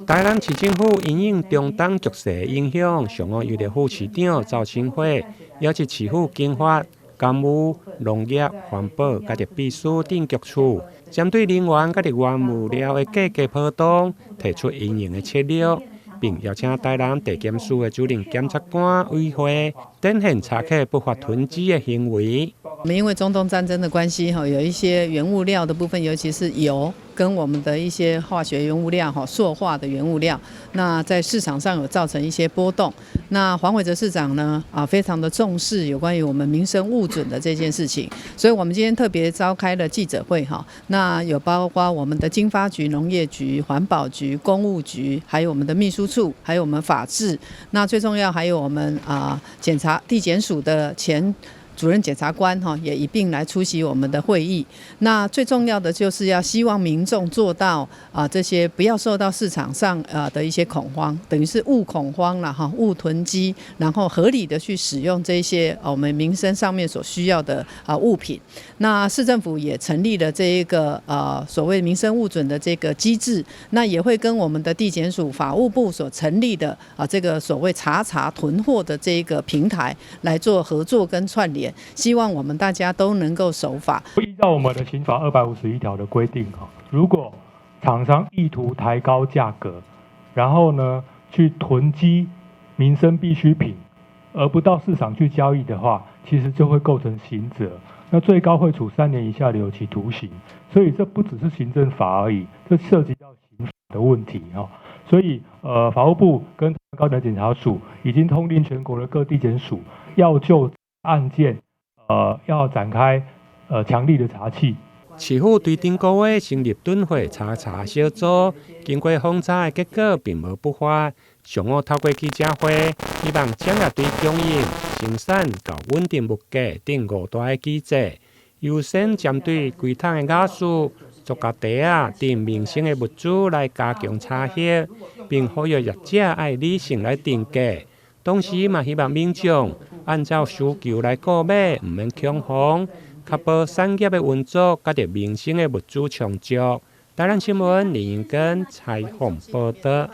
台南市政府因應中東局勢影響，上午由着副市長趙清輝邀請市府經發、監務、農業、環保甲着秘書等局處，針對能源甲着原物料的價格波動，提出因應的策略，並邀請台南地檢署的主任檢察官委會展現查緝不法囤積的行為。我們因為中東戰爭的關係，有一些原物料的部分，尤其是油跟我們的一些化學原物料、塑化的原物料，那在市場上有造成一些波動。那黃偉哲市長呢，非常的重視有關於我們民生物準的這件事情，所以我們今天特別召開了記者會哈。那有包括我們的經發局、農業局、環保局、公務局，還有我們的秘書處，還有我們法制。那最重要還有我們地檢署的前主任檢察官也一併來出席我們的會議。那最重要的就是要希望民眾做到這些不要受到市场上的一些恐慌，等於是勿恐慌啦哈，勿囤積，然後合理的去使用這些我們民生上面所需要的物品。那市政府也成立了這一個所謂民生物準的這個機制，那也會跟我們的地檢署、法務部所成立的這個所謂查囤貨的這個平台來做合作跟串聯。希望我們大家都能夠守法。依照我們的刑法251條的規定，如果廠商意圖抬高價格，然後呢去囤積民生必需品，而不到市場去交易的話，其實就會構成刑責，那最高會處3年以下的有期徒刑。所以這不只是行政法而已，這涉及到刑法的問題哈。所以法務部跟高等檢察署已經通令全國的各地檢署，要就案件要展開強力的查緝。市府對頂個月成立敦會查小組，經過訪查的結果並無不法。上午透過記者會，希望掌握對供應、生產到穩定物價等5大的機制，優先針對規桶的瓦斯、塑膠袋等民生的物資來加強查核，並呼籲業者愛理性來定價。同時嘛，希望民眾按照需求來購買，唔免恐慌，確保產業的運作，甲着民生的物資充足。台南新聞林英根採訪報道。